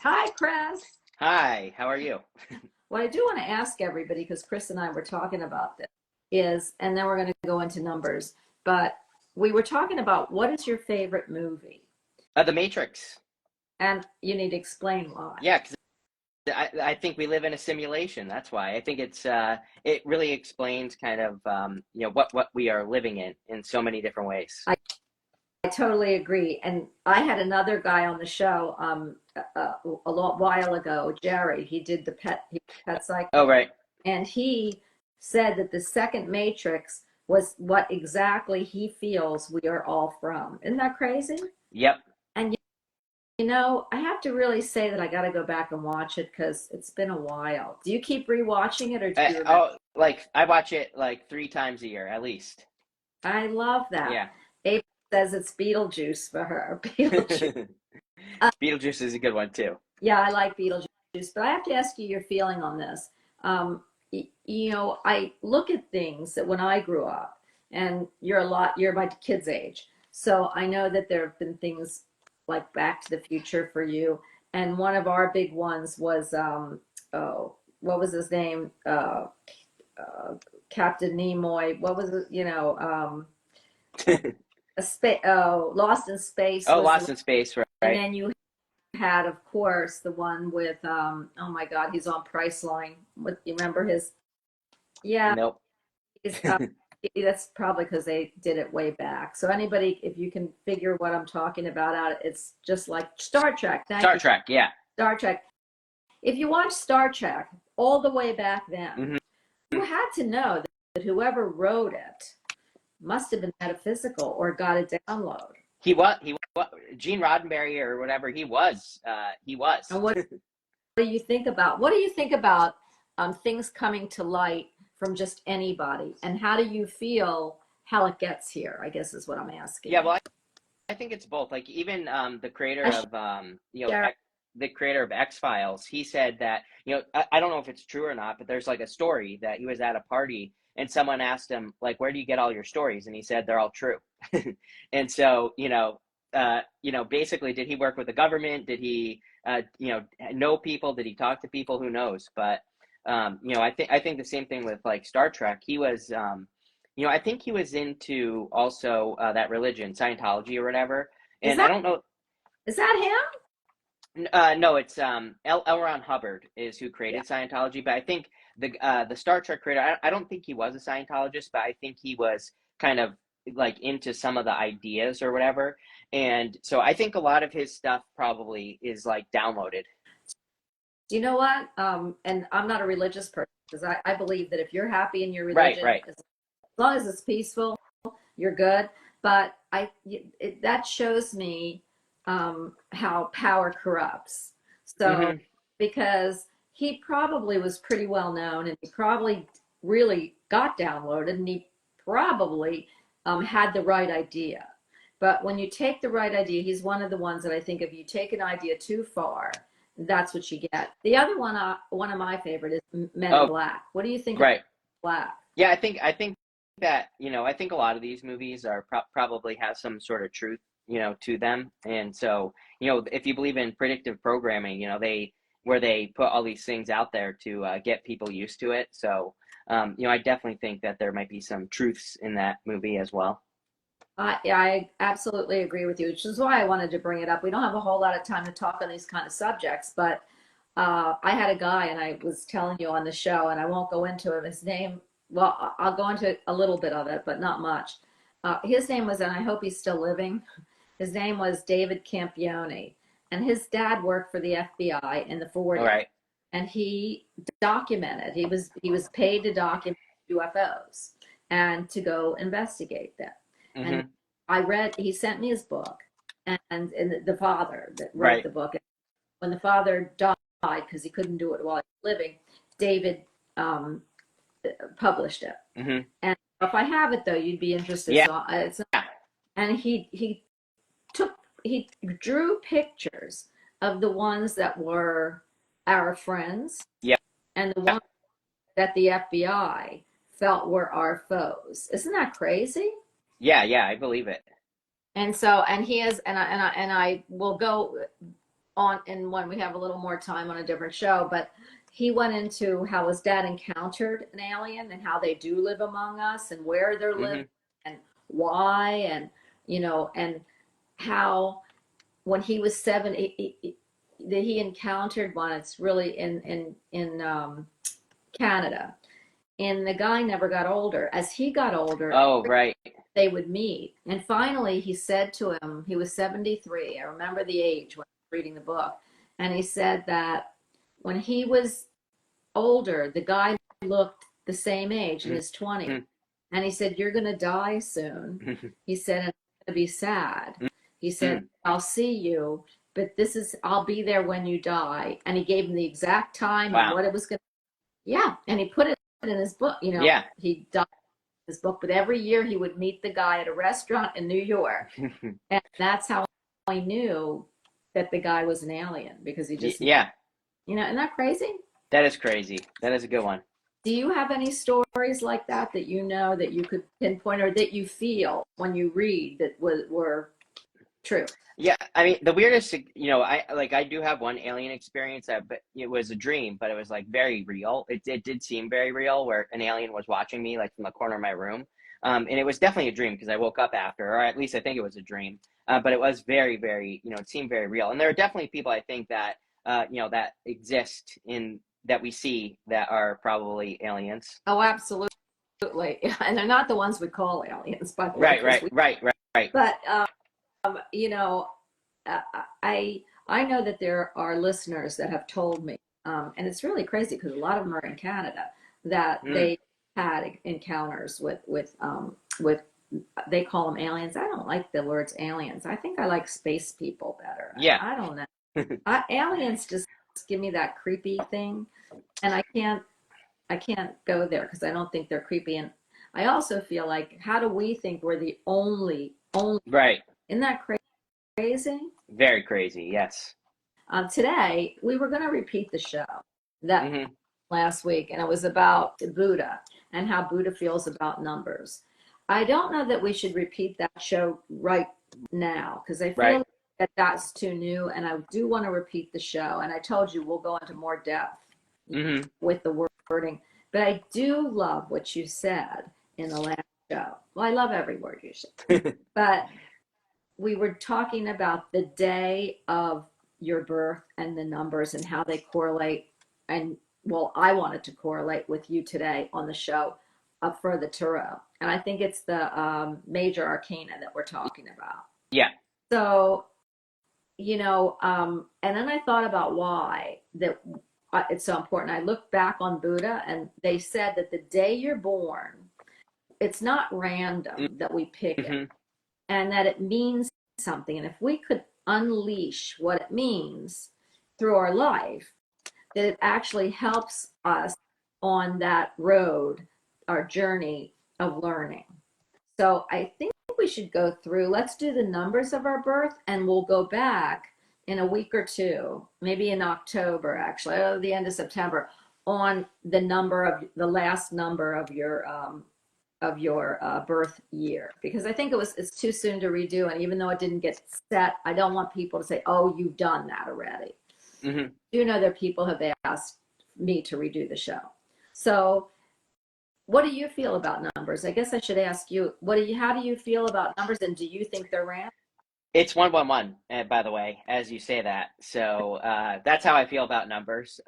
Hi, Chris. Hi, how are you? What I do want to ask everybody, because Chris and I were talking about this, is, and then we're going to go into numbers, but we were talking about what is your favorite movie? The Matrix. And you need to explain why. Yeah, because I think we live in a simulation. That's why. I think it really explains kind of what we are living in so many different ways. I totally agree. And I had another guy on the show a lot while ago, Jerry. He pet Oh, psychic, right. and he said that the second Matrix was what exactly he feels we are all from. Isn't that crazy? Yep. And I have to really say that I got to go back and watch it because it's been a while. Do you keep rewatching it or do you remember? Like I watch it like 3 times a year at least. I love that. Yeah. April says it's Beetlejuice for her. Beetlejuice. Beetlejuice is a good one too. Yeah, I like Beetlejuice, but I have to ask you your feeling on this. I look at things that when I grew up, and you're my kid's age. So I know that there have been things like Back to the Future for you. And one of our big ones was, oh, what was his name? Captain Nimoy. What was it? Lost in Space Oh, was Lost in Space, and right? then you had, of course, the one with oh my God, he's on Priceline. What you remember his? Yeah, Nope. he's that's probably because they did it way back. So anybody, if you can figure what I'm talking about out, it's just like Star Trek. Thank Star you, Trek, yeah. Star Trek. If you watch Star Trek all the way back then, hmm you had to know that whoever wrote it must have been metaphysical or got a download. He was Gene Roddenberry or whatever he was. And what do you think about things coming to light from just anybody? And how do you feel how it gets here? I guess is what I'm Yeah, asking. well, I think it's both. Like even the creator I of share. the creator of X-Files, he said that, I don't know if it's true or not, but there's like a story that he was at a party and someone asked him like, where do you get all your stories? And he said they're all true. And so, basically, did he work with the government? Did he know people? Did he talk to people? Who knows? But I think the same thing with like Star Trek. He was I think he was into also that religion, Scientology or whatever. Is And I that don't know. is that him? No, it's L. Ron Hubbard is who Yeah. created Scientology. But I think the Star Trek creator. I don't think he was a Scientologist, but I think he was kind of like into some of the ideas or whatever. And so I think a lot of his stuff probably is like downloaded. Do you know what? And I'm not a religious person because I believe that if you're happy in your Right, religion, right. as long as it's peaceful, you're good. But that shows me how power corrupts. So hmm because he probably was pretty well known, and he probably really got downloaded, and he probably had the right idea. But when you take the right idea, he's one of the ones that I think if you take an idea too far, that's what you get. The other one, one of my favorite is Men in Oh, Black. What do you think of right. Black? Yeah, I think that I think a lot of these movies are probably have some sort of truth to them, and so if you believe in predictive programming, they where they put all these things out there to get people used to it. So I definitely think that there might be some truths in that movie as well. Yeah, I absolutely agree with you, which is why I wanted to bring it up. We don't have a whole lot of time to talk on these kind of subjects, but I had a guy, and I was telling you on the show, and I won't go into him. His name, well, I'll go into a little bit of it, but not much. His name was, and I hope he's still living. His name was David Campione, and his dad worked for the FBI in the All 40s, right. and he documented. He was paid to document UFOs and to go investigate them. And Mm-hmm. he sent me his book, and the father that wrote Right. the book. When the father died, because he couldn't do it while he was living, David um, published it. Mm-hmm. And if I have it though, you'd be interested. Yeah. So and took he drew pictures of the ones that were our friends Yeah. and the ones that the FBI felt were our foes. Isn't that crazy? Yeah. Yeah. I believe it. And so, and he is, and I will go on, and when we have a little more time on a different show, but he went into how his dad encountered an alien and how they do live among us and where they're living and why, and and how when he was 7 that he encountered one. It's really in Canada, and the guy never got older. As he got older, Oh, right. they would meet, and finally he said to him, he was 73. I remember the age when I was reading the book, and he said that when he was older, the guy looked the same age in his 20s. And he said, "You're going to die soon." He said, "And it's going to be sad." He said, "I'll see you, but I'll be there when you die." And he gave him the exact time and Wow. what it was going to. Yeah. And he put it in his book. Yeah. He died in his book, but every year he would meet the guy at a restaurant in New York. And that's how I knew that the guy was an alien, because he just, Yeah. isn't that crazy? That is crazy. That is a good one. Do you have any stories like that that that you could pinpoint, or that you feel when you read that were true? Yeah, I mean, the weirdest, I do have one alien experience but it was a dream, but it was like very real. It did seem very real, where an alien was watching me like from the corner of my room. And it was definitely a dream because I woke up after, or at least I think it was a dream. But it was very, very, it seemed very real. And there are definitely people I think that, that exist that we see that are probably aliens. Oh, absolutely. And they're not the ones we call aliens, by the way. Right. But, I know that there are listeners that have told me, and it's really crazy because a lot of them are in Canada, that they had encounters with they call them aliens. I don't like the words aliens. I think I like space people better. Yeah. I don't know. Aliens just give me that creepy thing, and I can't go there because I don't think they're creepy. And I also feel like, how do we think we're the only? Right. Isn't that crazy? Very crazy. Yes. Today we were going to repeat the show that last week, and it was about Buddha and how Buddha feels about numbers. I don't know that we should repeat that show right now, because I feel that that's too new, and I do want to repeat the show. And I told you we'll go into more depth with the wording, but I do love what you said in the last show. Well, I love every word you said, but we were talking about the day of your birth and the numbers and how they correlate. And well, I wanted to correlate with you today on the show for the tarot. And I think it's the major arcana that we're talking about. Yeah. So, and then I thought about why that it's so important. I looked back on Buddha, and they said that the day you're born, it's not random that we pick it, and that it means something. And if we could unleash what it means through our life, that it actually helps us on that road, our journey of learning. So I think we should go through, let's do the numbers of our birth, and we'll go back in a week or two, maybe in October, actually, or the end of September, on the last number of your birth year, because I think it's too soon to redo. And even though it didn't get set, I don't want people to say, "Oh, you've done that already." You know that people have asked me to redo the show. So what do you feel about numbers? I guess I should ask you, how do you feel about numbers, and do you think they're random? It's 111, by the way, as you say that. So that's how I feel about numbers.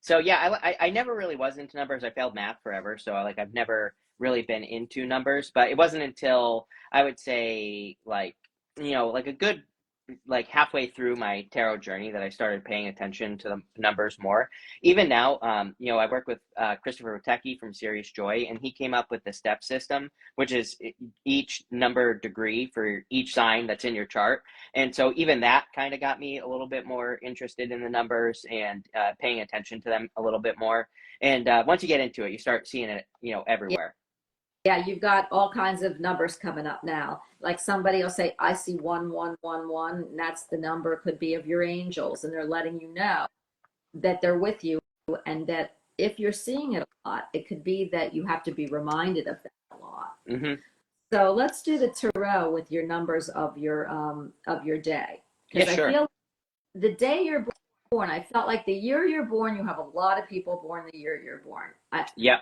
So yeah, I never really was into numbers. I failed math forever, so I've never really been into numbers. But it wasn't until I would say like a good halfway through my tarot journey that I started paying attention to the numbers more. Even now, I work with Christopher Witecki from Serious Joy, and he came up with the step system, which is each number degree for each sign that's in your chart. And so even that kind of got me a little bit more interested in the numbers and paying attention to them a little bit more. And once you get into it, you start seeing it, everywhere. Yeah, you've got all kinds of numbers coming up now. Like somebody will say, "I see 1111," and that's the number, could be of your angels, and they're letting you know that they're with you, and that if you're seeing it a lot, it could be that you have to be reminded of that a lot. So let's do the tarot with your numbers of your day, because Yeah, sure. the day you're born, I felt like the year you're born, you have a lot of people born the year you're born. Yep.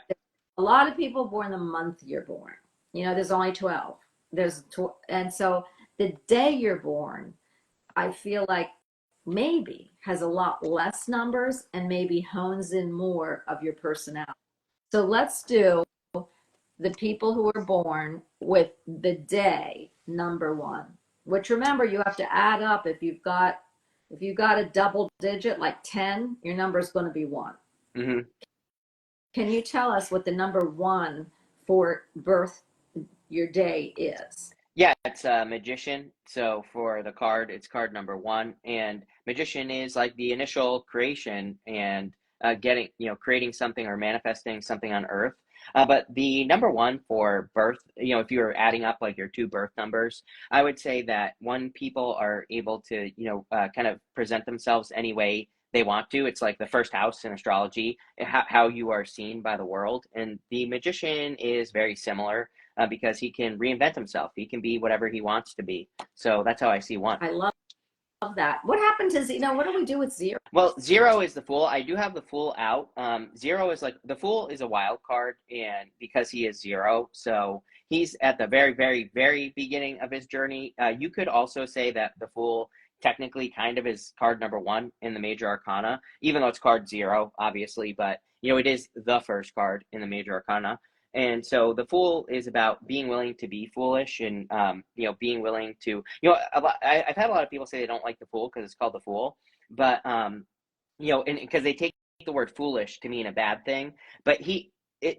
A lot of people born the month you're born. There's only 12. And so the day you're born, I feel like maybe has a lot less numbers and maybe hones in more of your personality. So let's do the people who were born with the day number one, which remember you have to add up. If you've got a double digit like 10, your number is going to be one. Hmm. Can you tell us what the number one for birth your day is? Yeah, it's a magician. So for the card, it's card number one. And magician is like the initial creation and creating something or manifesting something on earth. But the number one for birth, if you're adding up like your two birth numbers, I would say that when people are able to, kind of present themselves any way they want to, it's like the first house in astrology, how you are seen by the world. And the magician is very similar because he can reinvent himself. He can be whatever he wants to be. So that's how I see one. I love that. What happened to what do we do with zero? Well, zero is the fool. I do have the fool out. Zero is like the fool is a wild card, and because he is zero, so he's at the very, very, very beginning of his journey. You could also say that the fool technically kind of is card number one in the major arcana, even though it's card zero, obviously, but it is the first card in the major arcana. And so the fool is about being willing to be foolish and, being willing to, I've had a lot of people say they don't like the fool because it's called the fool, but, and because they take the word foolish to mean a bad thing, but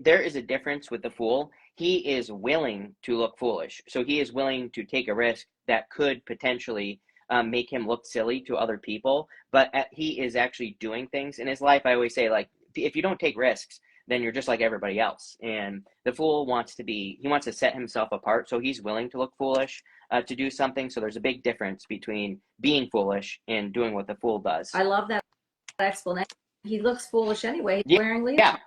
there is a difference with the fool. He is willing to look foolish. So he is willing to take a risk that could potentially make him look silly to other people, but he is actually doing things in his life. I always say, like, if you don't take risks, then you're just like everybody else. And the fool wants to set himself apart. So he's willing to look foolish to do something. So there's a big difference between being foolish and doing what the fool does. I love that explanation. He looks foolish anyway. He's Yeah. wearing Yeah. leotard.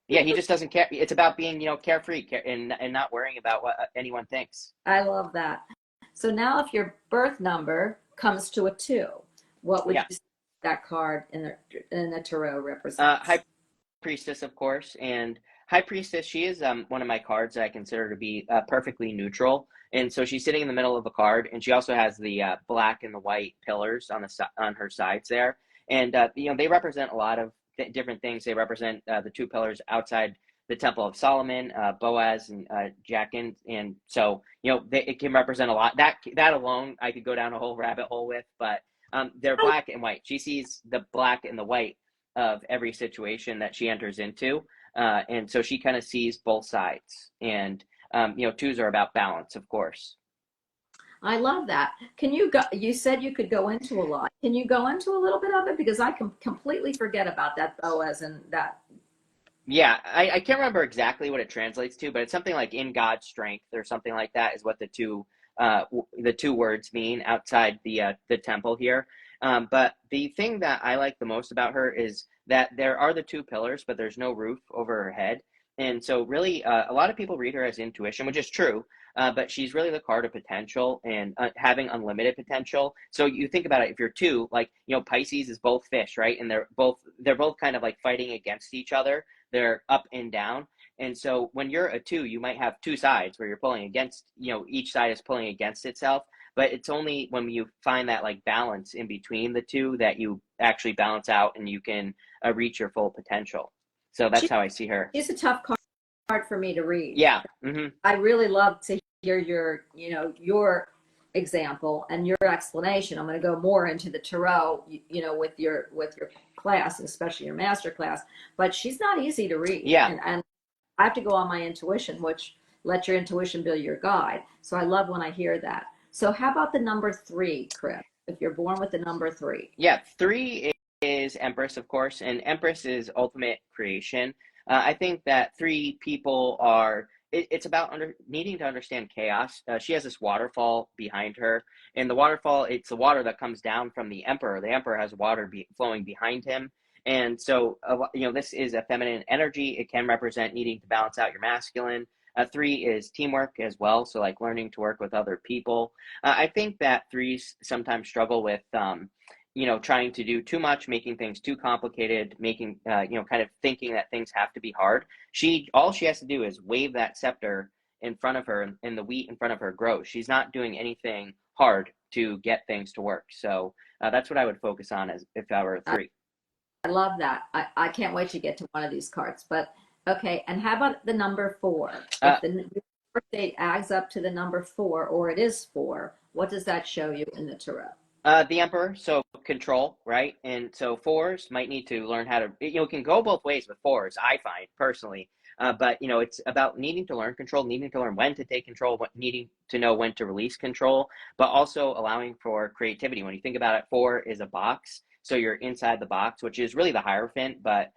Yeah. He just doesn't care. It's about being, carefree and not worrying about what anyone thinks. I love that. So now if your birth number comes to a 2, what would Yeah. you say that card in the tarot represents? High Priestess, of course, and High Priestess, she is one of my cards that I consider to be perfectly neutral. And so she's sitting in the middle of a card, and she also has the black and the white pillars on her sides there. And they represent a lot of different things. They represent the two pillars outside the Temple of Solomon, Boaz and Jachin, and so it can represent a lot. That alone, I could go down a whole rabbit hole with, but they're black and white. She sees the black and the white of every situation that she enters into. And so she kind of sees both sides. And, twos are about balance, of course. I love that. You said you could go into a lot. Can you go into a little bit of it? Because I can completely forget about that Boaz and that. Yeah, I can't remember exactly what it translates to, but it's something like in God's strength or something like that is what the two words mean outside the temple here. But the thing that I like the most about her is that there are the two pillars, but there's no roof over her head. And so really, a lot of people read her as intuition, which is true, but she's really the card of potential and having unlimited potential. So you think about it, if you're two, like, Pisces is both fish, right? And they're both kind of like fighting against each other. They're up and down. And so when you're a two, you might have two sides where you're pulling against, each side is pulling against itself. But it's only when you find that like balance in between the two that you actually balance out and you can reach your full potential. So that's how I see her. She's a tough card for me to read. Yeah. Mm-hmm. I really love to hear your example and your explanation. I'm going to go more into the tarot, with your class, especially your master class. But she's not easy to read. Yeah. And I have to go on my intuition, which let your intuition be your guide. So I love when I hear that. So how about the number 3, Chris? If you're born with the number 3. Yeah, 3 is Empress, of course, and Empress is ultimate creation. I think that 3 people it's about needing to understand chaos. She has this waterfall behind her, and the waterfall, it's the water that comes down from the Emperor. The Emperor has water flowing behind him. And so, this is a feminine energy. It can represent needing to balance out your masculine. 3 is teamwork as well. So like learning to work with other people. I think that 3s sometimes struggle with, trying to do too much, making things too complicated, making, kind of thinking that things have to be hard. All she has to do is wave that scepter in front of her, and the wheat in front of her grows. She's not doing anything hard to get things to work. So that's what I would focus on as if I were a three. I love that. I can't wait to get to one of these cards. But okay, and how about the number 4? If the birth date adds up to the number 4, or it is 4, what does that show you in the tarot? The Emperor, so control, right? And so fours might need to learn how to, it can go both ways with fours, I find personally. But it's about needing to learn control, needing to learn when to take control, needing to know when to release control, but also allowing for creativity. When you think about it, 4 is a box, so you're inside the box, which is really the Hierophant, but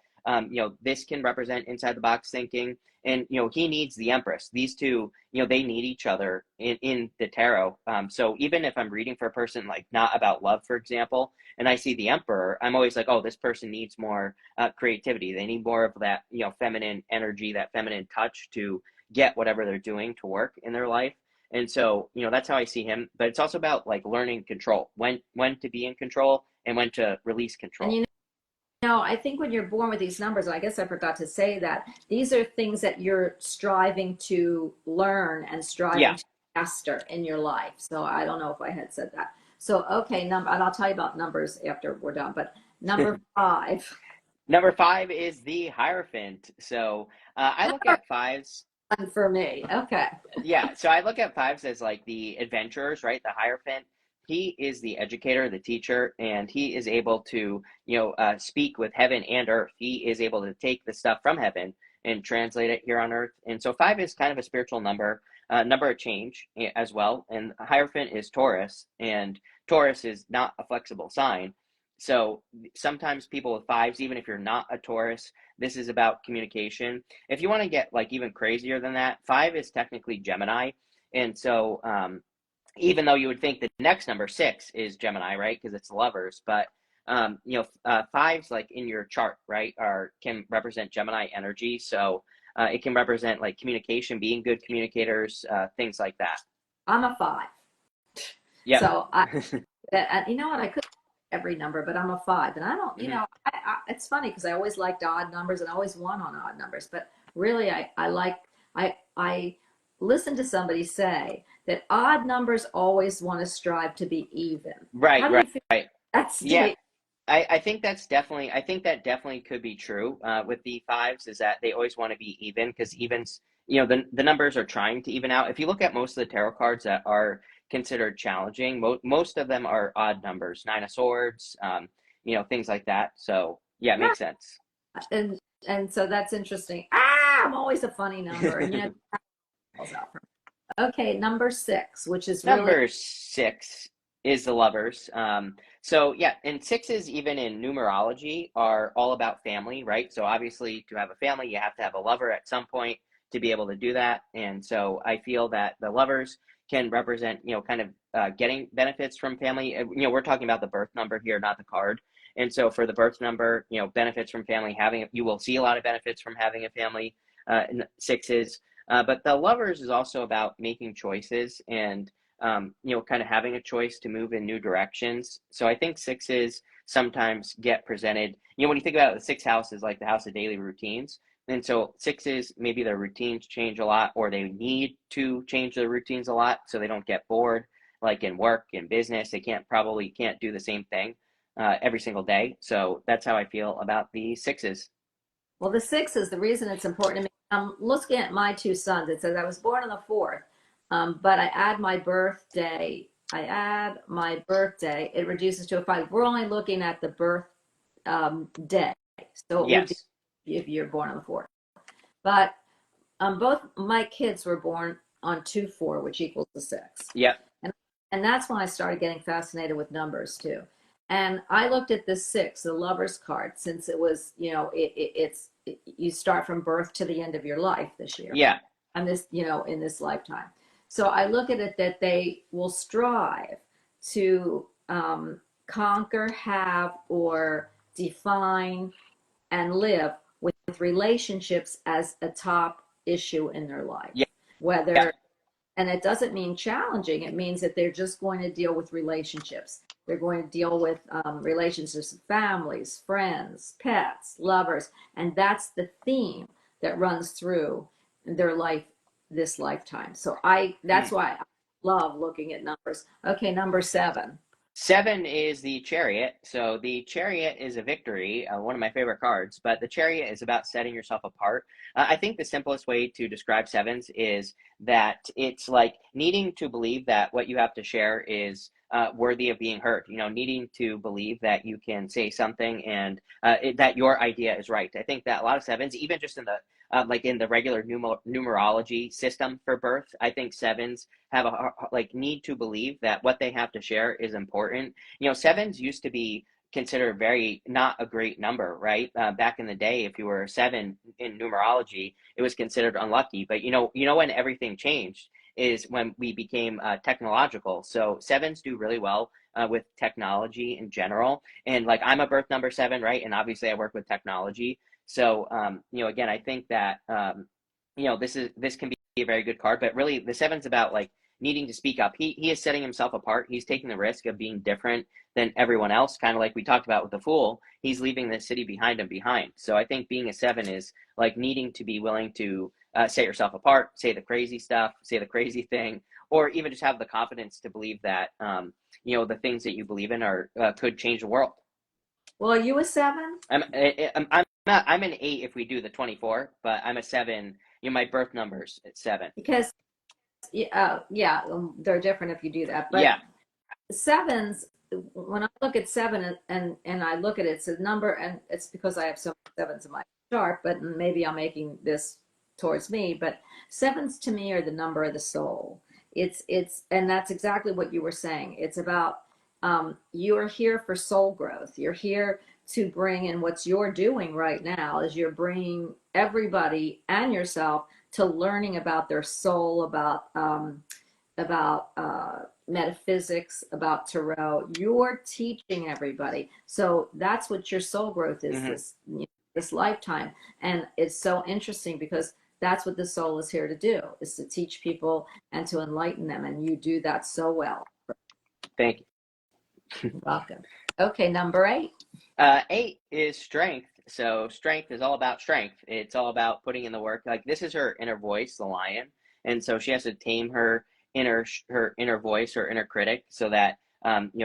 this can represent inside the box thinking. And he needs the Empress. These two, they need each other in the tarot. So even if I'm reading for a person like not about love, for example, and I see the Emperor, I'm always like, oh, this person needs more creativity. They need more of that feminine energy, that feminine touch to get whatever they're doing to work in their life. And so that's how I see him. But it's also about like learning control, when to be in control and when to release control. And I think when you're born with these numbers, I guess I forgot to say that these are things that you're striving to learn and striving to master in your life. So I don't know if I had said that. So, okay, and I'll tell you about numbers after we're done. But number 5. Number 5 is the Hierophant. So I look at 5s. For me, okay. Yeah, so I look at 5s as like the adventurers, right? The Hierophant. He is the educator, the teacher, and he is able to, speak with heaven and earth. He is able to take the stuff from heaven and translate it here on earth. And so 5 is kind of a spiritual number of change as well. And Hierophant is Taurus, and Taurus is not a flexible sign. So sometimes people with 5s, even if you're not a Taurus, this is about communication. If you want to get like even crazier than that, 5 is technically Gemini. And so, even though you would think the next number 6 is Gemini, right? Because it's lovers, but 5s like in your chart, right, can represent Gemini energy. So it can represent like communication, being good communicators, things like that. I'm a 5. Yeah. So you know what? I could every number, but I'm a 5, and I don't. It's funny because I always liked odd numbers and I always won on odd numbers, but really I listened to somebody say that odd numbers always want to strive to be even. Right. That's yeah. I think that definitely could be true with the 5s, is that they always want to be even, because evens, the numbers are trying to even out. If you look at most of the tarot cards that are considered challenging, most of them are odd numbers, 9 of Swords, things like that. So yeah, it makes sense. And so that's interesting. I'm always a funny number. And okay, number 6, which is number 6 is the Lovers. So yeah, and 6s, even in numerology, are all about family, right? So obviously, to have a family, you have to have a lover at some point to be able to do that. And so I feel that the Lovers can represent, kind of getting benefits from family. We're talking about the birth number here, not the card. And so for the birth number, benefits from family, you will see a lot of benefits from having a family in 6s. But the Lovers is also about making choices and, kind of having a choice to move in new directions. So I think 6s sometimes get presented, when you think about it, the 6th house is like the house of daily routines. And so 6s, maybe their routines change a lot, or they need to change their routines a lot so they don't get bored, like in work and business. They probably can't do the same thing every single day. So that's how I feel about the 6s. Well, the 6s, the reason it's important to me, I'm looking at my 2 sons. It says I was born on the 4th, but I add my birthday. It reduces to a 5. We're only looking at the birth day. So it would be if you're born on the 4th. But both my kids were born on 2-4, which equals the 6. Yep. And that's when I started getting fascinated with numbers too. And I looked at the 6, the Lover's card, since it was, you start from birth to the end of your life this year. Yeah. And this, in this lifetime. So I look at it that they will strive to conquer, have, or define and live with relationships as a top issue in their life. Yeah. Whether And it doesn't mean challenging. It means that they're just going to deal with relationships. They're going to deal with relationships with families, friends, pets, lovers. And that's the theme that runs through their life this lifetime. So that's Mm. why I love looking at numbers. Okay, number 7. 7 is the Chariot. So the Chariot is a victory, one of my favorite cards, but the Chariot is about setting yourself apart. I think the simplest way to describe sevens is that it's like needing to believe that what you have to share is worthy of being heard, needing to believe that you can say something and that your idea is right. I think that a lot of sevens, even just in the like in the regular numerology system for birth, I think sevens have a like need to believe that what they have to share is important. Sevens used to be considered very not a great number, right? Back in the day, if you were a 7 in numerology, it was considered unlucky. But when everything changed is when we became technological. So sevens do really well with technology in general. And like I'm a birth number 7, right? And obviously I work with technology. So, again, I think that, this can be a very good card, but really the 7's about like needing to speak up. He is setting himself apart. He's taking the risk of being different than everyone else, kind of like we talked about with the Fool. He's leaving the city behind him behind. So I think being a 7 is like needing to be willing to set yourself apart, say the crazy stuff, say the crazy thing, or even just have the confidence to believe that, the things that you believe in are could change the world. Well, are you a 7? I'm an 8 if we do the 24, but I'm a 7. My birth number's at 7. Because yeah, they're different if you do that. But Yeah. sevens, when I look at 7 and I look at it, it's a number, and it's because I have so many 7s in my chart, but maybe I'm making this towards me. But sevens to me are the number of the soul. And that's exactly what you were saying. It's about you're here for soul growth. You're here to bring in what you're doing right now is you're bringing everybody and yourself to learning about their soul, about metaphysics, about tarot. You're teaching everybody. So that's what your soul growth is Hmm. this lifetime. And it's so interesting because that's what the soul is here to do, is to teach people and to enlighten them. And you do that so well. Thank you. Welcome. Okay, number 8. 8 is strength. So strength is all about strength. It's all about putting in the work. Like this is her inner voice, the lion, and so she has to tame her inner voice, her inner critic, so that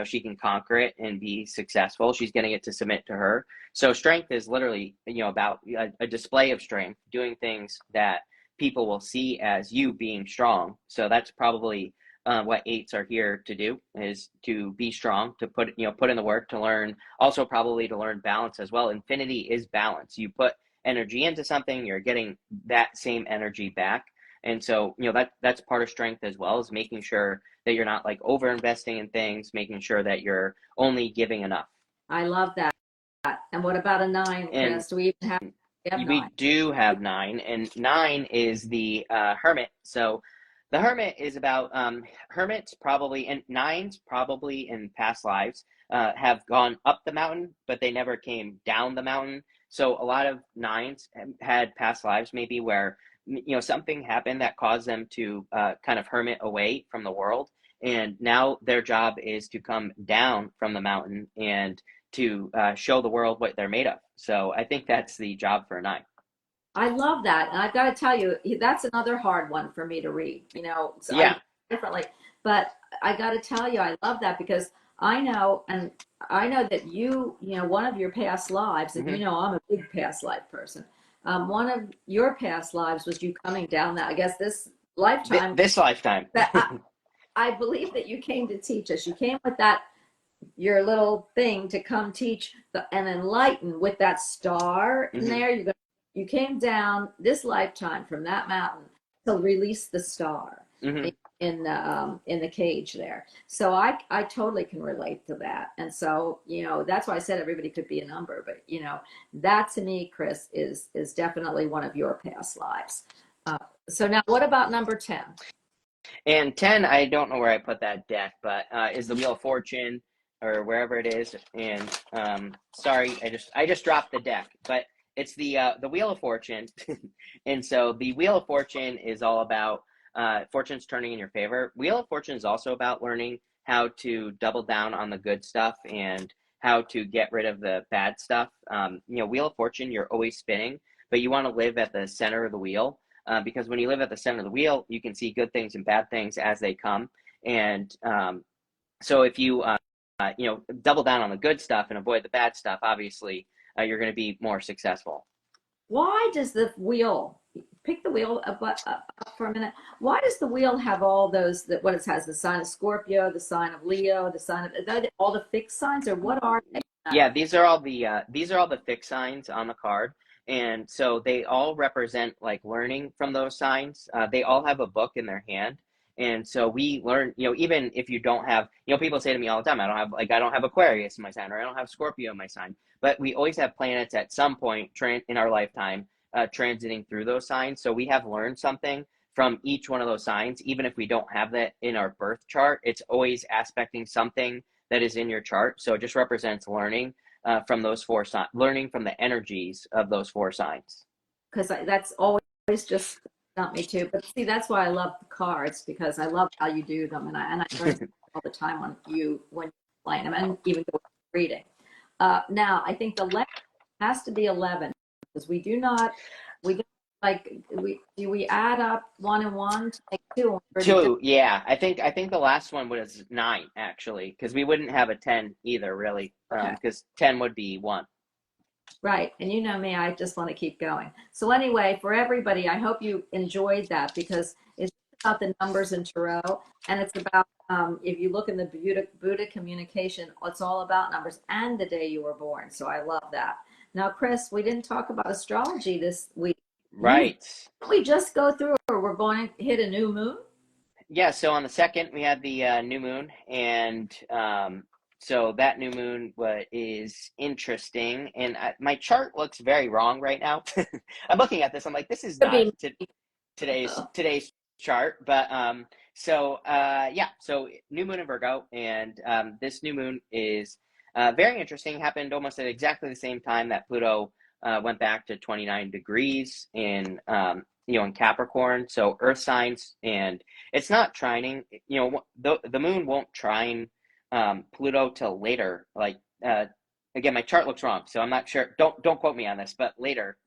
she can conquer it and be successful. She's getting it to submit to her. So strength is literally about a display of strength, doing things that people will see as you being strong. So that's probably what 8s are here to do, is to be strong, to put in the work, to learn, also probably to learn balance as well. Infinity is balance. You put energy into something, you're getting that same energy back. And so that's part of strength as well, is making sure that you're not like over investing in things, making sure that you're only giving enough. I love that. And what about a 9, And Chris? Do we even have 9? we do have 9, and 9 is the hermit. So the hermit is about hermits probably, and 9s probably in past lives have gone up the mountain, but they never came down the mountain. So a lot of 9s had past lives maybe where something happened that caused them to kind of hermit away from the world, and now their job is to come down from the mountain and to show the world what they're made of. So I think that's the job for a 9. I love that. And I've got to tell you, that's another hard one for me to read. So I Yeah. differently. But I got to tell you, I love that because I know, and I know that one of your past lives, and Hmm. I'm a big past life person. One of your past lives was you coming down that, I guess this lifetime, This lifetime. that I believe that you came to teach us. You came with that your little thing to come teach and enlighten with that star in Hmm. there. You came down this lifetime from that mountain to release the star Hmm. in the cage there. So I totally can relate to that. And so that's why I said everybody could be a number, but that to me, Chris, is definitely one of your past lives. So now, what about number 10? And 10, I don't know where I put that deck, but is the Wheel of Fortune or wherever it is. And sorry, I just dropped the deck, but it's the Wheel of Fortune. And so the Wheel of Fortune is all about fortune's turning in your favor. Wheel of Fortune is also about learning how to double down on the good stuff and how to get rid of the bad stuff. Wheel of Fortune, you're always spinning, but you want to live at the center of the wheel, because when you live at the center of the wheel, you can see good things and bad things as they come. And so if you, double down on the good stuff and avoid the bad stuff, obviously, you're going to be more successful. Why does the wheel, pick the wheel up for a minute? Why does the wheel have all those, that what it has, the sign of Scorpio, the sign of Leo, the sign of, are they all the fixed signs, or what are they? Yeah, these are all the fixed signs on the card. And so they all represent like learning from those signs. They all have a book in their hand. And so we learn, even if you don't have, people say to me all the time, I don't have Aquarius in my sign, or I don't have Scorpio in my sign, but we always have planets at some point in our lifetime transiting through those signs. So we have learned something from each one of those signs. Even if we don't have that in our birth chart, it's always aspecting something that is in your chart. So it just represents learning from those four signs, learning from the energies of those four signs. Because that's always just got me too. But see, that's why I love the cards, because I love how you do them, and I learn all the time when you're playing them, and even reading. Now, I think the letter has to be 11, because we don't do we add up 1 and 1 to make 2? Two, yeah. I think the last one was 9 actually, because we wouldn't have a 10 either, really, because 10 would be 1. Right, and you know me, I just want to keep going. So anyway, for everybody, I hope you enjoyed that, because it's about the numbers in tarot, and it's about, if you look in the Buddha communication, it's all about numbers and the day you were born. So I love that. Now, Chris, we didn't talk about astrology this week. Right. We just go through, or we're going to hit a new moon? Yeah, so on the 2nd, we had the new moon, and so that new moon is interesting, and my chart looks very wrong right now. I'm looking at this, I'm like, this is not today's chart, but so new moon in Virgo, and this new moon is very interesting. Happened almost at exactly the same time that Pluto went back to 29 degrees in in Capricorn, so earth signs, and it's not trining, the moon won't trine Pluto till later. Like again, my chart looks wrong, so I'm not sure. Don't quote me on this, but later,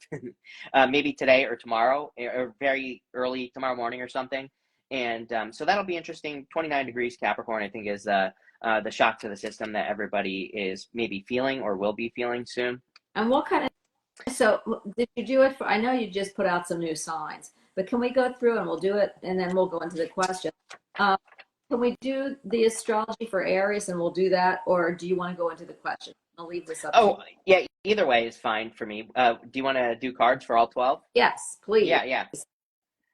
maybe today or tomorrow, or very early tomorrow morning or something. And so that'll be interesting. 29 degrees Capricorn, I think, is the shock to the system that everybody is maybe feeling or will be feeling soon. And what kind of, so did you do it for, I know you just put out some new signs, but can we go through and we'll do it, and then we'll go into the question. Can we do the astrology for Aries, and we'll do that, or do you want to go into the question? I'll leave this up to you. Yeah, either way is fine for me. Do you want to do cards for all 12? Yes, please. Yeah.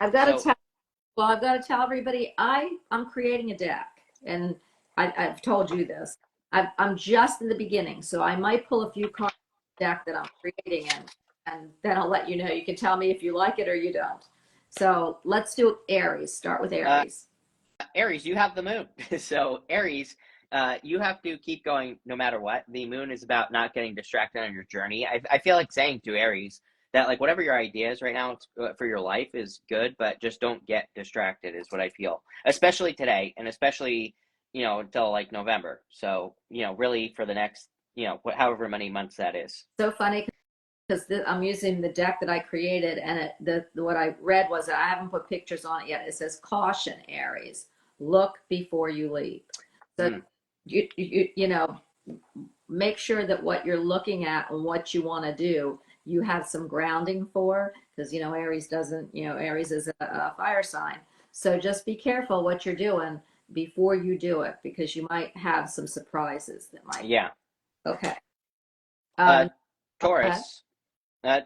I've got to tell everybody, I'm creating a deck, and I've told you this. I'm just in the beginning, so I might pull a few cards from the deck that I'm creating, and then I'll let you know. You can tell me if you like it or you don't. So let's do Aries. Start with Aries. Aries, you have the moon. So Aries, you have to keep going no matter what. The moon is about not getting distracted on your journey. I feel like saying to Aries that, like, whatever your idea is right now for your life is good, but just don't get distracted is what I feel, especially today, and especially, until like November. So, really for the next, however many months that is. So funny, because I'm using the deck that I created, and what I read was that I haven't put pictures on it yet. It says, caution, Aries, look before you leap. So you make sure that what you're looking at and what you want to do, you have some grounding for, because Aries is a fire sign. So just be careful what you're doing before you do it, because you might have some surprises that might. Yeah. Okay. Taurus.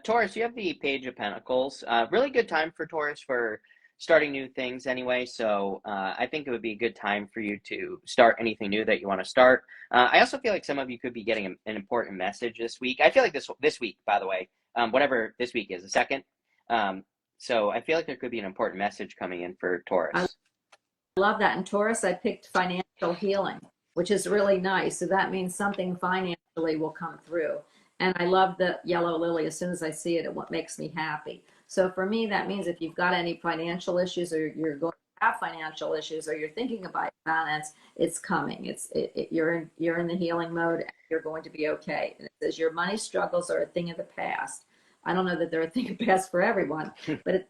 Taurus, you have the Page of Pentacles. Really good time for Taurus for starting new things anyway. So I think it would be a good time for you to start anything new that you want to start. I also feel like some of you could be getting an important message this week. I feel like this week, by the way, whatever this week is, the 2nd. So I feel like there could be an important message coming in for Taurus. I love that. In Taurus, I picked financial healing, which is really nice. So that means something financially will come through. And I love the yellow lily. As soon as I see it, it makes me happy. So for me, that means if you've got any financial issues, or you're going to have financial issues, or you're thinking about finance, it's coming. You're in the healing mode. And you're going to be okay. And it says your money struggles are a thing of the past. I don't know that they're a thing of the past for everyone, but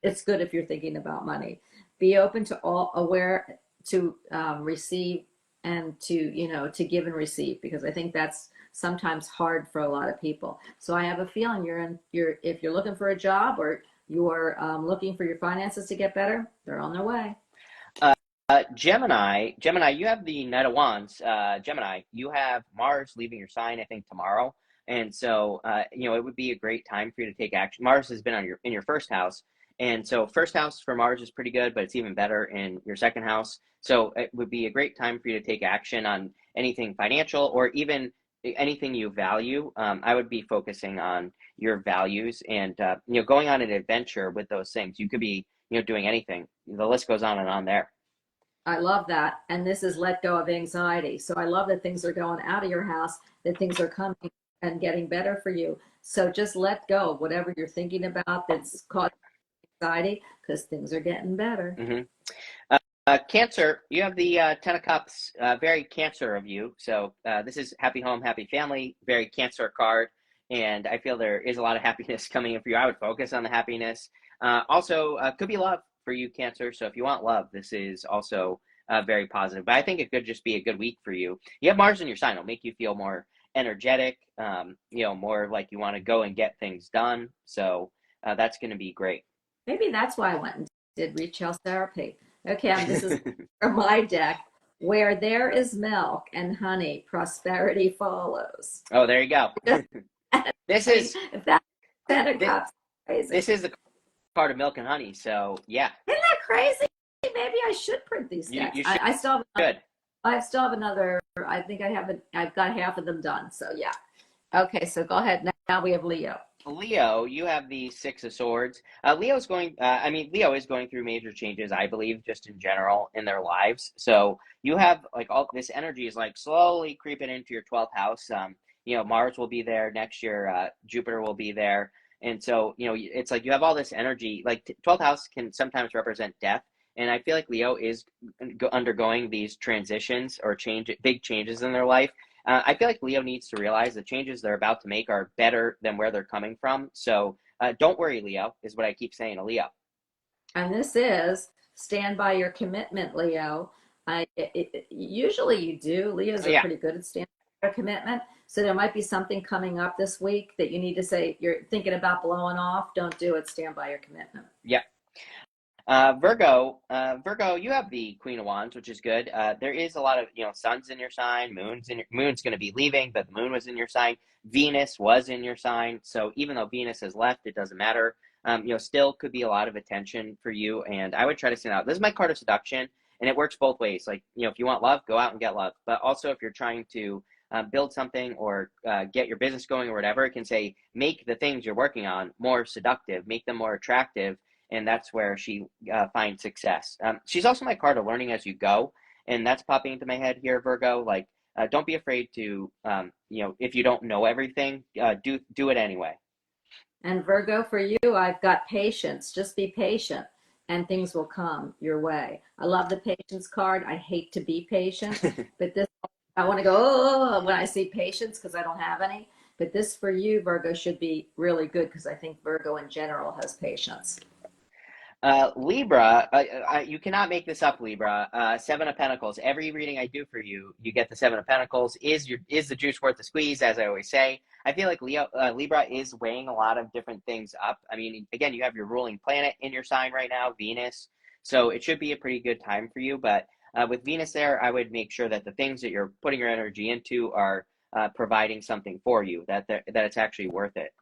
it's good if you're thinking about money. Be open to all aware to receive and to give and receive, because I think that's sometimes hard for a lot of people. So I have a feeling if you're looking for a job, or you're looking for your finances to get better, they're on their way. Gemini, you have the Knight of Wands. Gemini, you have Mars leaving your sign, I think, tomorrow. And so, it would be a great time for you to take action. Mars has been in your first house. And so first house for Mars is pretty good, but it's even better in your second house. So it would be a great time for you to take action on anything financial, or even anything you value. I would be focusing on your values, and, going on an adventure with those things. You could be, doing anything. The list goes on and on there. I love that. And this is let go of anxiety. So I love that things are going out of your house, that things are coming and getting better for you. So just let go of whatever you're thinking about that's causing anxiety, because things are getting better. Mm-hmm. Cancer, you have the 10 of Cups, very Cancer of you. So this is happy home, happy family, very Cancer card. And I feel there is a lot of happiness coming in for you. I would focus on the happiness. Also, could be love for you, Cancer. So if you want love, this is also very positive. But I think it could just be a good week for you. You have Mars in your sign. It'll make you feel more energetic, more like you want to go and get things done. So that's going to be great. Maybe that's why I went and did retail therapy. Okay, this is from my deck. Where there is milk and honey, prosperity follows. Oh, there you go. This is if that's 10 of Cups, crazy. This is the card of milk and honey. So yeah, isn't that crazy? Maybe I should print these decks. I still have good. I still have another. I think I've got half of them done. So yeah. Okay, so go ahead. Now we have Leo. Leo, you have the Six of Swords. Leo is going through major changes, I believe, just in general in their lives. So you have like all this energy is like slowly creeping into your 12th house. Mars will be there next year. Jupiter will be there. And so, it's like you have all this energy. Like 12th house can sometimes represent death. And I feel like Leo is undergoing these transitions or big changes in their life. I feel like Leo needs to realize the changes they're about to make are better than where they're coming from. So don't worry, Leo, is what I keep saying to Leo. And this is stand by your commitment, Leo. Usually you do. Leos are pretty good at standing by your commitment. So there might be something coming up this week that you need to say, you're thinking about blowing off. Don't do it. Stand by your commitment. Yeah. Virgo, you have the Queen of Wands, which is good. There is a lot of, sun's in your sign, moon's going to be leaving, but the moon was in your sign. Venus was in your sign. So even though Venus has left, it doesn't matter. Still could be a lot of attention for you. And I would try to stand out. This is my card of seduction, and it works both ways. Like, if you want love, go out and get love. But also if you're trying to build something or get your business going or whatever, it can say, make the things you're working on more seductive, make them more attractive. And that's where she finds success. She's also my card of learning as you go. And that's popping into my head here, Virgo. Like, don't be afraid to, if you don't know everything, do it anyway. And Virgo, for you, I've got patience. Just be patient and things will come your way. I love the patience card. I hate to be patient, but this, I want to go, when I see patience, because I don't have any. But this for you, Virgo, should be really good, because I think Virgo in general has patience. Libra, you cannot make this up, Libra. Seven of Pentacles. Every reading I do for you, you get the Seven of Pentacles. Is the juice worth the squeeze, as I always say? I feel like Libra is weighing a lot of different things up. I mean, again, you have your ruling planet in your sign right now, Venus. So it should be a pretty good time for you. But with Venus there, I would make sure that the things that you're putting your energy into are providing something for you, that it's actually worth it.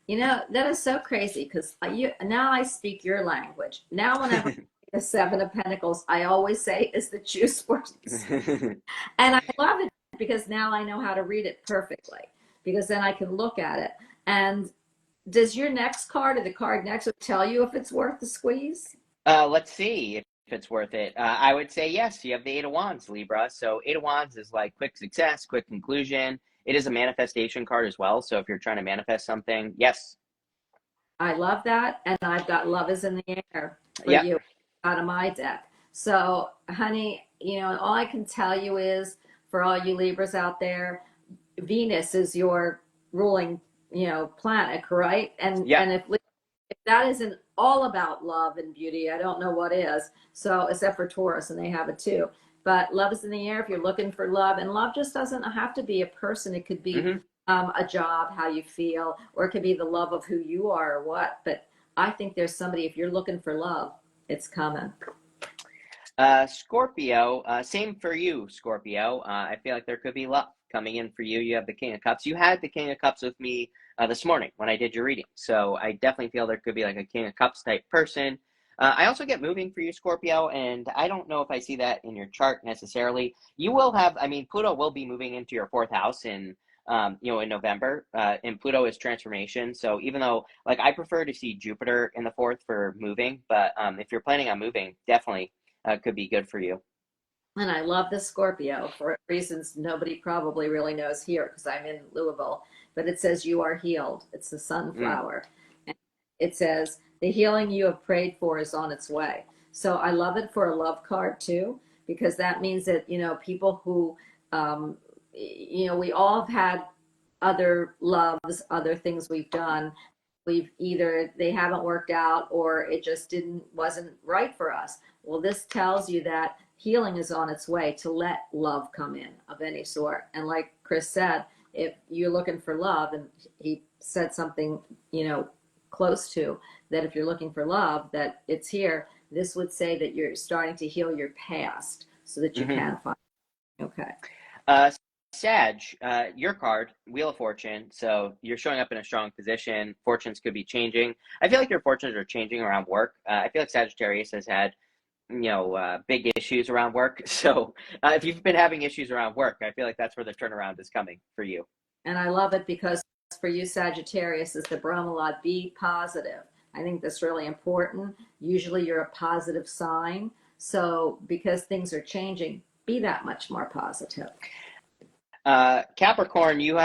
That is so crazy, because now I speak your language. Now whenever the Seven of Pentacles, I always say, is the juice worth it? And I love it, because now I know how to read it perfectly, because then I can look at it. And does your next card, or the card next, tell you if it's worth the squeeze? Let's see if it's worth it. I would say yes. You have the Eight of Wands, Libra. So Eight of Wands is like quick success, quick conclusion. It is a manifestation card as well. So if you're trying to manifest something, yes. I love that. And I've got love is in the air for Yep. you out of my deck. So, honey, all I can tell you is for all you Libras out there, Venus is your ruling, planet, right? Yep. And if that isn't all about love and beauty, I don't know what is. So, except for Taurus, and they have it too. But love is in the air if you're looking for love. And love just doesn't have to be a person. It could be Hmm. a job, how you feel, or it could be the love of who you are or what. But I think there's somebody, if you're looking for love, it's coming. Scorpio, same for you, Scorpio. I feel like there could be luck coming in for you. You have the King of Cups. You had the King of Cups with me this morning when I did your reading. So I definitely feel there could be like a King of Cups type person. I also get moving for you, Scorpio, and I don't know if I see that in your chart necessarily. You will have, I mean, Pluto will be moving into your fourth house in November, and Pluto is transformation. So even though, like, I prefer to see Jupiter in the fourth for moving, but if you're planning on moving, definitely could be good for you. And I love the Scorpio for reasons nobody probably really knows here because I'm in Louisville. But it says, "You are healed." It's the Mm. sunflower. And it says, "The healing you have prayed for is on its way." So I love it for a love card too, because that means that, people who, we all have had other loves, other things we've done. We've either they haven't worked out or it just wasn't right for us. Well, this tells you that healing is on its way to let love come in of any sort. And like Chris said, if you're looking for love, and he said something, close to that, if you're looking for love, that it's here, this would say that you're starting to heal your past so that you Hmm. can find. Okay. Uh, Sag, your card, Wheel of Fortune. So you're showing up in a strong position. Fortunes could be changing. I feel like your fortunes are changing around work. I feel like Sagittarius has had, big issues around work. So if you've been having issues around work, I feel like that's where the turnaround is coming for you. And I love it because for you, Sagittarius is the bromelade. Be positive. I think that's really important. Usually you're a positive sign. So because things are changing, be that much more positive. Capricorn, you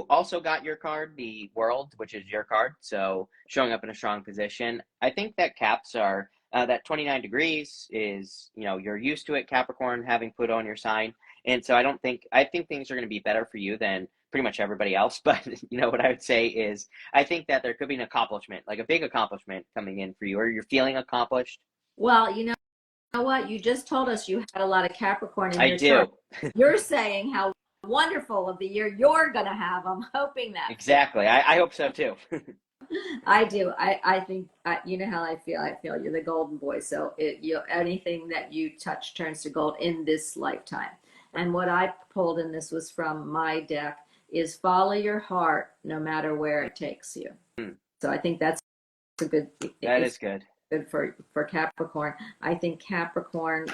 also got your card, the World, which is your card, so showing up in a strong position. I think that Caps are that 29 degrees is, you're used to it, Capricorn, having put on your sign, and so I think things are going to be better for you than pretty much everybody else. But what I would say is I think that there could be an accomplishment, like a big accomplishment coming in for you, or you're feeling accomplished. Well, you know what? You just told us you had a lot of Capricorn in I your chart. do. You're saying how wonderful of the year you're going to have. I'm hoping that for you. Exactly. I hope so too. I do. I think you know how I feel. I feel you're the golden boy. So anything that you touch turns to gold in this lifetime. And what I pulled in this was from my deck is follow your heart no matter where it takes you. So I think that's a good. That It's is good. good for Capricorn. I think Capricorn,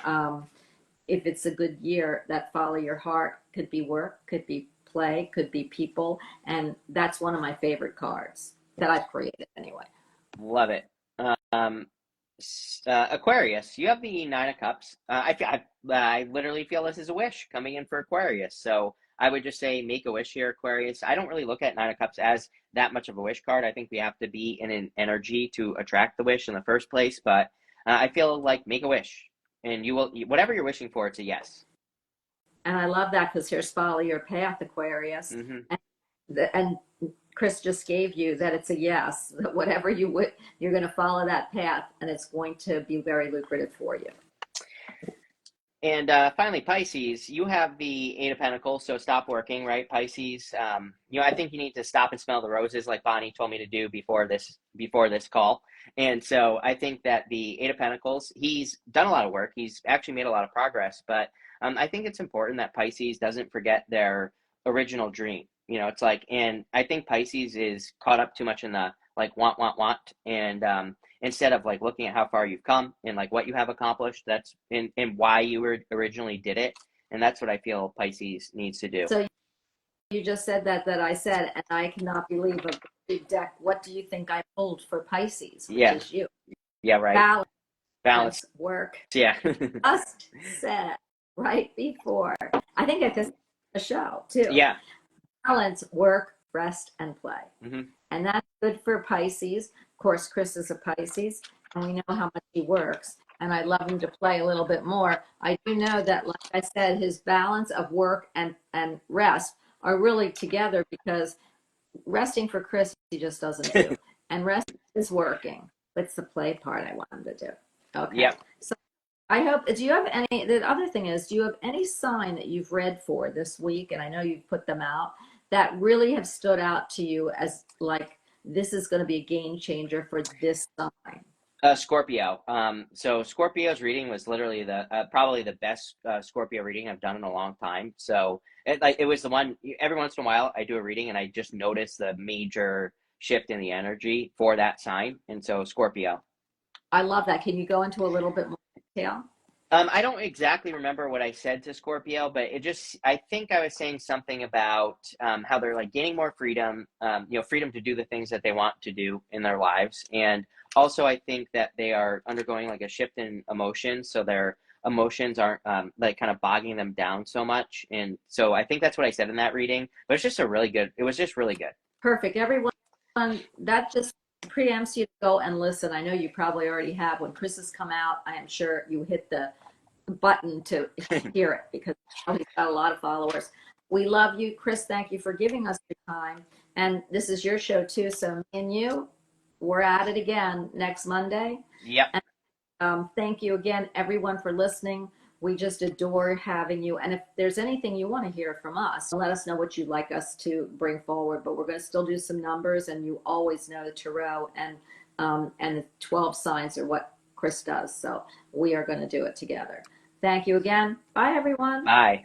if it's a good year, that follow your heart could be work, could be play, could be people, and that's one of my favorite cards that I've created anyway. Love it. Um, Aquarius, you have the Nine of Cups. I literally feel this is a wish coming in for Aquarius. So I would just say make a wish here, Aquarius. I don't really look at Nine of Cups as that much of a wish card. I think we have to be in an energy to attract the wish in the first place. But I feel like make a wish, and you will whatever you're wishing for. It's a yes. And I love that because here's follow your path, Aquarius, Hmm. and Chris just gave you that it's a yes. That whatever you're going to follow that path, and it's going to be very lucrative for you. And finally, Pisces, you have the Eight of Pentacles, so stop working, right, Pisces? I think you need to stop and smell the roses, like Bonnie told me to do before this call. And so I think that the Eight of Pentacles, he's done a lot of work. He's actually made a lot of progress, but I think it's important that Pisces doesn't forget their original dream. It's like, and I think Pisces is caught up too much in the like want, and instead of like looking at how far you've come and like what you have accomplished, that's and why you originally did it. And that's what I feel Pisces needs to do. So you just said that I said, and I cannot believe a big deck. What do you think I pulled for Pisces, which Yeah. is you? Yeah, right. Balance, Balance. work. Yeah. Just said right before. I think I just the show too. Yeah. Balance, work, rest, and play. Hmm. And that's good for Pisces. course, Chris is a Pisces, and we know how much he works. And I'd love him to play a little bit more. I do know that, like I said, his balance of work and rest are really together, because resting for Chris, he just doesn't do. And rest is working. It's the play part I want him to do. Okay. Yep. So I hope, do you have any, the other thing is, do you have any sign that you've read for this week? And I know you've put them out that really have stood out to you as like, this is going to be a game changer for this sign. Scorpio. So Scorpio's reading was literally the probably the best Scorpio reading I've done in a long time. So it was the one, every once in a while I do a reading and I just notice the major shift in the energy for that sign. And so Scorpio. I love that. Can you go into a little bit more detail? I don't exactly remember what I said to Scorpio, but I think I was saying something about how they're like gaining more freedom, freedom to do the things that they want to do in their lives. And also, I think that they are undergoing like a shift in emotions. So their emotions aren't like kind of bogging them down so much. And so I think that's what I said in that reading, but it was just really good. Perfect. Everyone, that just preempts you to go and listen. I know you probably already have. When Chris has come out, I am sure you hit the button to hear it, because he's got a lot of followers. We love you, Chris. Thank you for giving us your time. And this is your show too. So me and you, we're at it again next Monday. Yep. And, thank you again, everyone, for listening. We just adore having you. And if there's anything you want to hear from us, let us know what you'd like us to bring forward. But we're going to still do some numbers, and you always know the tarot and the 12 signs are what Chris does. So we are going to do it together. Thank you again. Bye, everyone. Bye.